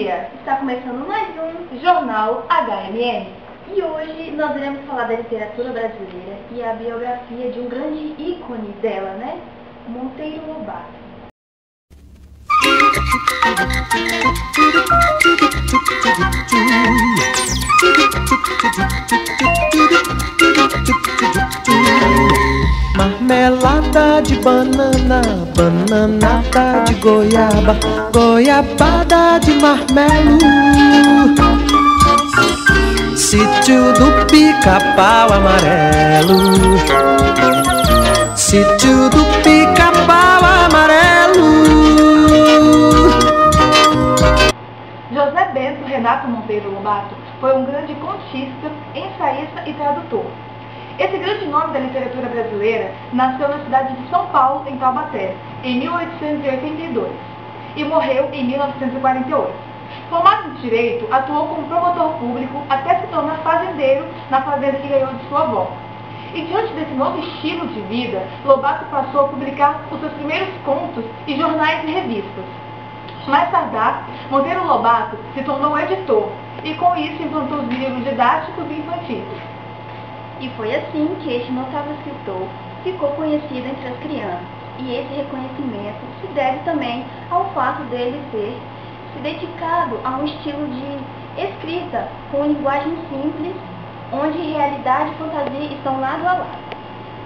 dia! Está começando mais um Jornal HMM. E hoje nós iremos falar da literatura brasileira e a biografia de um grande ícone dela, né? Monteiro Lobato. Marmelada de banana, bananada de goiaba, goiabada de marmelo. Sítio do Pica-Pau Amarelo, sítio do Pica-Pau Amarelo. José Bento Renato Monteiro Lobato foi um grande contista, ensaísta e tradutor. Esse grande nome da literatura brasileira nasceu na cidade de São Paulo, em Taubaté, em 1882, e morreu em 1948. Formado em Direito, atuou como promotor público até se tornar fazendeiro na fazenda que ganhou de sua avó. E diante desse novo estilo de vida, Lobato passou a publicar os seus primeiros contos em jornais e revistas. Mais tardar, Monteiro Lobato se tornou editor e com isso implantou os livros didáticos e infantis. E foi assim que este notável escritor ficou conhecido entre as crianças. E esse reconhecimento se deve também ao fato dele ter se dedicado a um estilo de escrita com linguagem simples, onde realidade e fantasia estão lado a lado.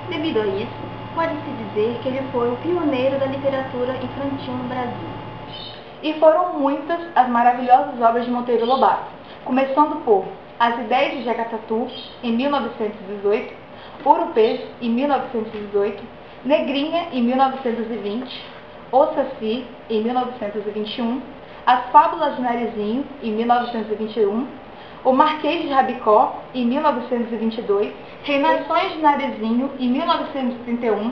Devido a isso, pode-se dizer que ele foi o pioneiro da literatura infantil no Brasil. E foram muitas as maravilhosas obras de Monteiro Lobato, começando por As Ideias de Jeca Tatu, em 1918, Urupês, em 1918, Negrinha, em 1920, O Saci, em 1921, As Fábulas de Narizinho, em 1921, O Marquês de Rabicó, em 1922, Reinações de Narizinho, em 1931,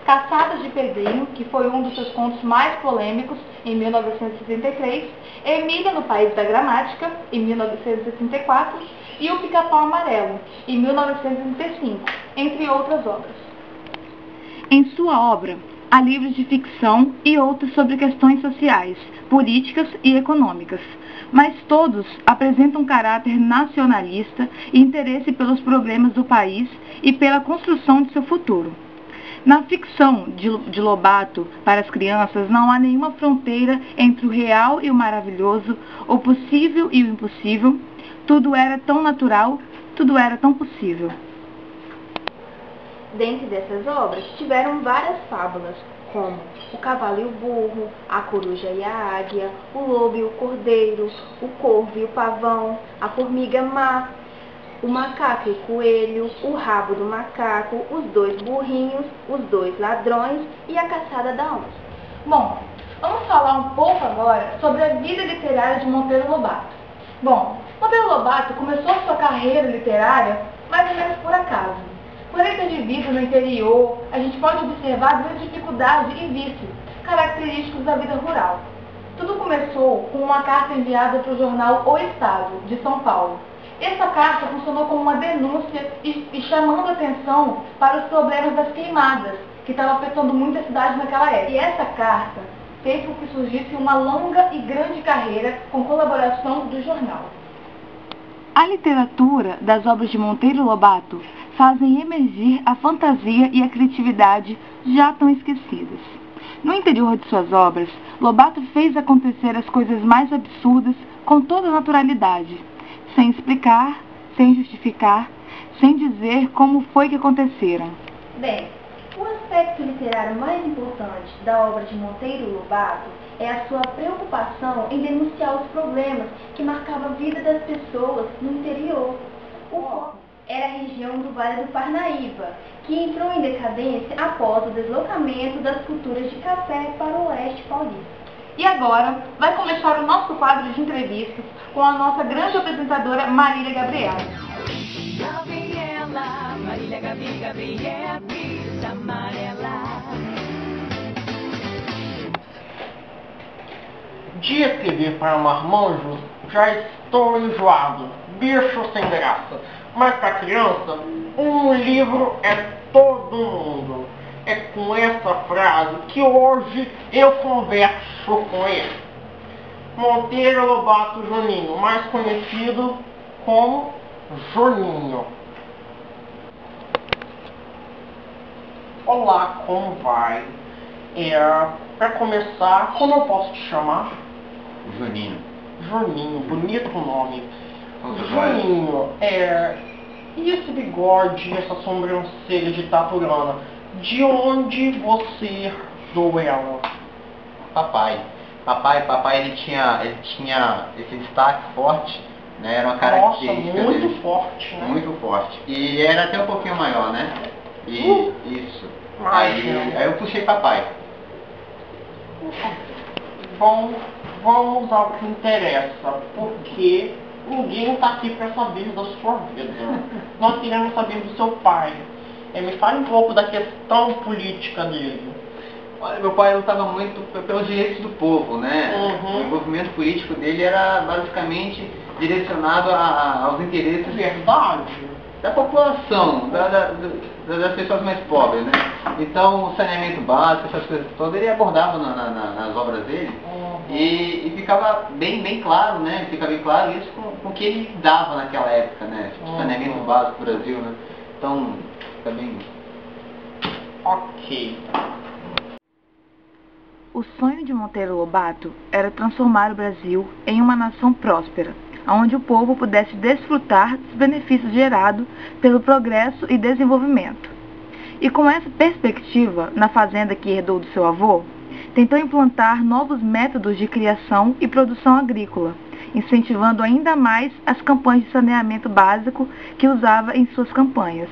Caçadas de Pedrinho, que foi um dos seus contos mais polêmicos, em 1933, Emília no País da Gramática, em 1934, e O Pica-Pau Amarelo, em 1935, entre outras obras. Em sua obra, há livros de ficção e outros sobre questões sociais, políticas e econômicas, mas todos apresentam caráter nacionalista e interesse pelos problemas do país e pela construção de seu futuro. Na ficção de Lobato, para as crianças, não há nenhuma fronteira entre o real e o maravilhoso, o possível e o impossível. Tudo era tão natural, tudo era tão possível. Dentre dessas obras, tiveram várias fábulas, como O Cavalo e o Burro, A Coruja e a Águia, O Lobo e o Cordeiro, O Corvo e o Pavão, A Formiga Má, O Macaco e o Coelho, O Rabo do Macaco, Os Dois Burrinhos, Os Dois Ladrões e A Caçada da Onça. Bom, vamos falar um pouco agora sobre a vida literária de Monteiro Lobato. Bom, Monteiro Lobato começou sua carreira literária mais ou menos por acaso. Por ele ter vivido no interior, a gente pode observar grandes dificuldades e vícios característicos da vida rural. Tudo começou com uma carta enviada para o jornal O Estado, de São Paulo. Essa carta funcionou como uma denúncia e chamando atenção para os problemas das queimadas, que estavam afetando muito a cidade naquela época. E essa carta fez com que surgisse uma longa e grande carreira com colaboração do jornal. A literatura das obras de Monteiro Lobato fazem emergir a fantasia e a criatividade já tão esquecidas. No interior de suas obras, Lobato fez acontecer as coisas mais absurdas com toda naturalidade, sem explicar, sem justificar, sem dizer como foi que aconteceram. Bem, o aspecto literário mais importante da obra de Monteiro Lobato é a sua preocupação em denunciar os problemas que marcavam a vida das pessoas no interior. O foco era a região do Vale do Parnaíba, que entrou em decadência após o deslocamento das culturas de café para o oeste paulista. E agora vai começar o nosso quadro de entrevistas com a nossa grande apresentadora Marília Gabriela. Gabriela, Marília Gabriela, bicha amarela. De escrever para marmanjos, já estou enjoado, bicho sem graça. Mas para criança, um livro é todo mundo. É com essa frase que hoje eu converso com ele. Monteiro Lobato Juninho, mais conhecido como Juninho. Olá, como vai? Para começar, como eu posso te chamar? Juninho. Juninho, bonito nome. Vai. Juninho, e esse bigode, essa sobrancelha de taturana, de onde você herdou ela? Papai, ele tinha esse destaque forte, né? Era uma Nossa, característica muito dele. forte, né? Muito forte. E era até um pouquinho maior, né? E isso. Aí eu puxei papai. Bom, vamos ao que interessa, porque ninguém está aqui para saber da sua vida. Nós queremos saber do seu pai. Me fale um pouco da questão política dele. Olha, meu pai lutava muito pelos direitos do povo, né? Uhum. O envolvimento político dele era basicamente direcionado aos interesses Verdade? da população, das pessoas mais pobres, né? Então, o saneamento básico, essas coisas todas, ele abordava nas obras dele. Uhum. E ficava bem claro, né? Fica bem claro isso com o que ele dava naquela época, né? Uhum. Saneamento básico do Brasil, né? Então, fica bem... Ok. O sonho de Monteiro Lobato era transformar o Brasil em uma nação próspera, onde o povo pudesse desfrutar dos benefícios gerados pelo progresso e desenvolvimento. E com essa perspectiva, na fazenda que herdou do seu avô, tentou implantar novos métodos de criação e produção agrícola, incentivando ainda mais as campanhas de saneamento básico que usava em suas campanhas.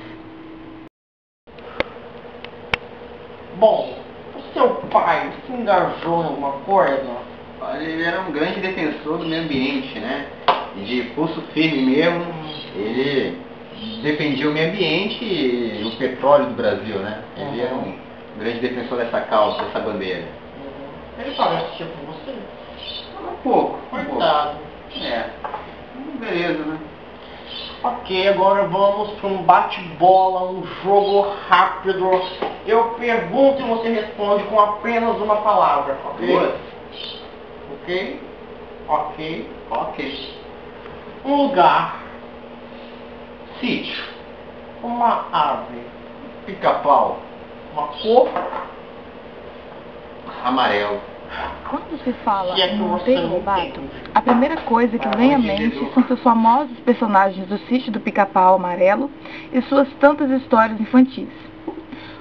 Bom, o seu pai se engajou em alguma coisa? Olha, ele era um grande defensor do meio ambiente, né? E de pulso firme mesmo, ele defendia o meio ambiente e o petróleo do Brasil, né? Ele era um grande defensor dessa causa, dessa bandeira. Ele parece tipo você? Um pouco. Coitado. Beleza, né? Ok, agora vamos para um bate-bola, um jogo rápido. Eu pergunto e você responde com apenas uma palavra, ok? Boa. Ok? Ok. Ok. Um lugar, Sítio. uma ave, Pica-pau. uma cor. Amarelo. Quando se fala Se é que em você Monteiro não Lobato, entende. a primeira coisa que vem à mente são seus famosos personagens do Sítio do Pica-Pau Amarelo e suas tantas histórias infantis.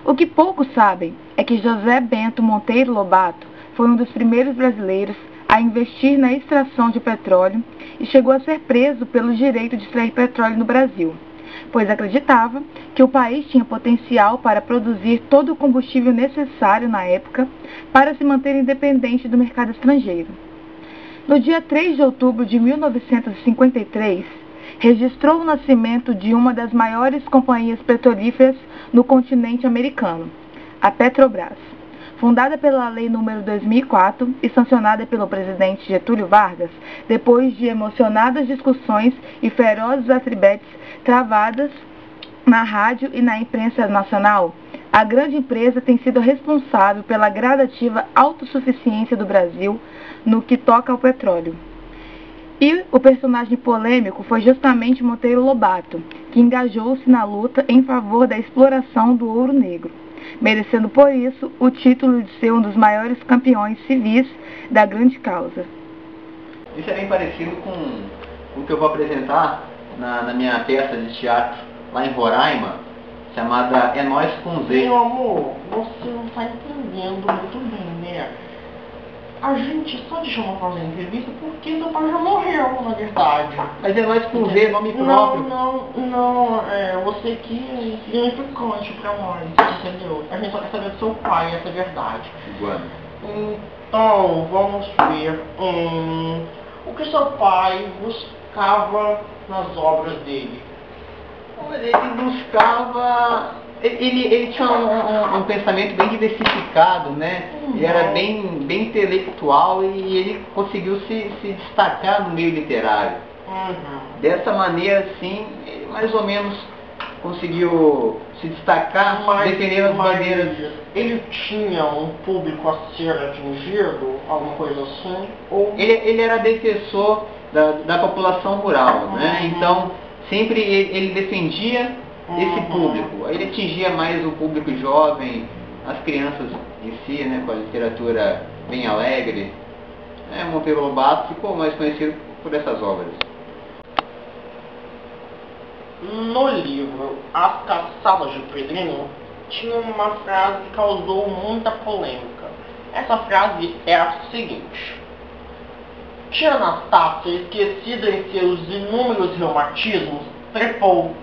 O que poucos sabem é que José Bento Monteiro Lobato foi um dos primeiros brasileiros a investir na extração de petróleo e chegou a ser preso pelo direito de extrair petróleo no Brasil, pois acreditava que o país tinha potencial para produzir todo o combustível necessário na época para se manter independente do mercado estrangeiro. No dia 3 de outubro de 1953, registrou o nascimento de uma das maiores companhias petrolíferas no continente americano, a Petrobras. Fundada pela Lei nº 2004 e sancionada pelo presidente Getúlio Vargas, depois de emocionadas discussões e ferozes atribetes travadas na rádio e na imprensa nacional, a grande empresa tem sido responsável pela gradativa autossuficiência do Brasil no que toca ao petróleo. E o personagem polêmico foi justamente Monteiro Lobato, que engajou-se na luta em favor da exploração do ouro negro, merecendo por isso o título de ser um dos maiores campeões civis da grande causa. Isso é bem parecido com o que eu vou apresentar na minha peça de teatro lá em Roraima, chamada É Nós com Z. Meu amor, você não está entendendo muito bem, né? A gente só te chamou para fazer entrevista porque seu pai já morreu, na verdade. Mas É Nós com Z, nome próprio. Não, você que é significante pra nós, entendeu? A gente só quer saber do seu pai, essa é a verdade. Iguana. Então, vamos ver. O que seu pai buscava nas obras dele? Ele buscava... Ele tinha um pensamento bem diversificado, né? Ele era bem intelectual e ele conseguiu se destacar no meio literário. Dessa maneira, assim, mais ou menos conseguiu se destacar defendendo as bandeiras. Ele tinha um público a ser atingido, alguma coisa assim? Ou... Ele era defensor da população rural, né? Então, sempre ele defendia esse público. Ele atingia mais o público jovem, as crianças em si, né? Com a literatura bem alegre. Monteiro Lobato ficou mais conhecido por essas obras. No livro As Caçadas de Pedrinho, tinha uma frase que causou muita polêmica. Essa frase é a seguinte: Tia Anastácia, esquecida em seus inúmeros reumatismos, trepou,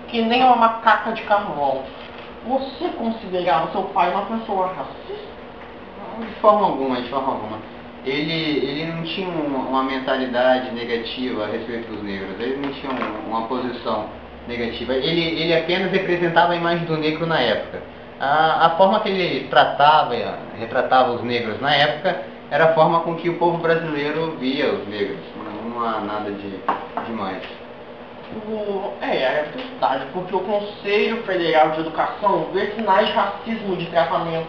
que nem uma macaca de carvão. Você considerava seu pai uma pessoa racista? De forma alguma, de forma alguma. Ele não tinha uma mentalidade negativa a respeito dos negros. Ele não tinha uma posição negativa. Ele apenas representava a imagem do negro na época. A forma que ele retratava os negros na época era a forma com que o povo brasileiro via os negros. Não há nada demais. É verdade, porque o Conselho Federal de Educação vê sinais de racismo de tratamento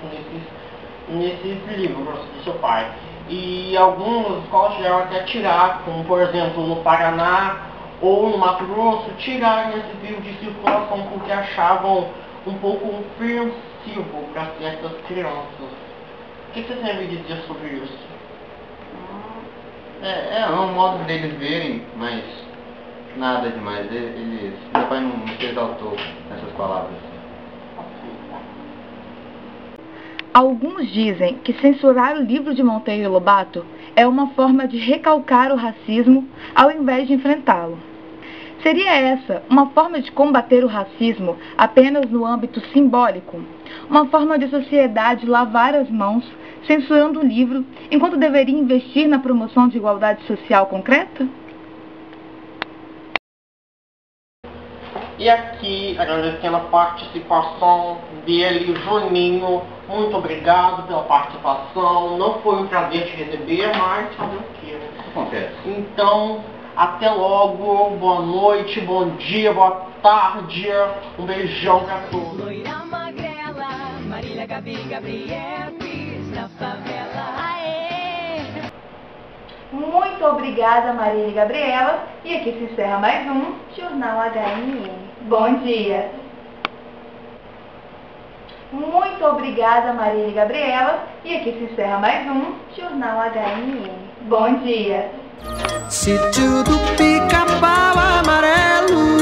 nesses livros do seu pai. E algumas escolas chegaram até a tirar, como por exemplo no Paraná ou no Mato Grosso, tiraram esses livros de circulação porque achavam um pouco ofensivo para certas crianças. O que você tem a me dizer sobre isso? É um modo deles verem, mas nada demais. Meu pai não se exaltou nessas palavras. Alguns dizem que censurar o livro de Monteiro Lobato é uma forma de recalcar o racismo ao invés de enfrentá-lo. Seria essa uma forma de combater o racismo apenas no âmbito simbólico? Uma forma de a sociedade lavar as mãos censurando o livro, enquanto deveria investir na promoção de igualdade social concreta? E aqui, agradecendo a participação dele, Juninho, muito obrigado pela participação. Não foi um prazer te receber, mas fazer o quê? Acontece. Então, até logo, boa noite, bom dia, boa tarde, um beijão pra todos. Loira magrela, Marília, Gabi, Gabriel, Cris na favela. Aê! Muito obrigada, Marília e Gabriela. E aqui se encerra mais um Jornal HNN. Bom dia! Muito obrigada, Marília e Gabriela. E aqui se encerra mais um Jornal HNN. Bom dia! Sítio do Pica-Pau Amarelo.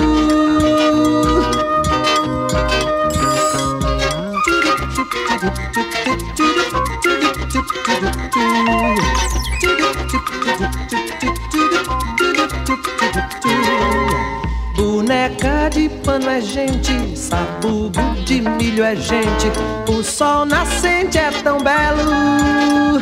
Boneca de pano é gente, sabugo de milho é gente, o sol nascente é tão belo.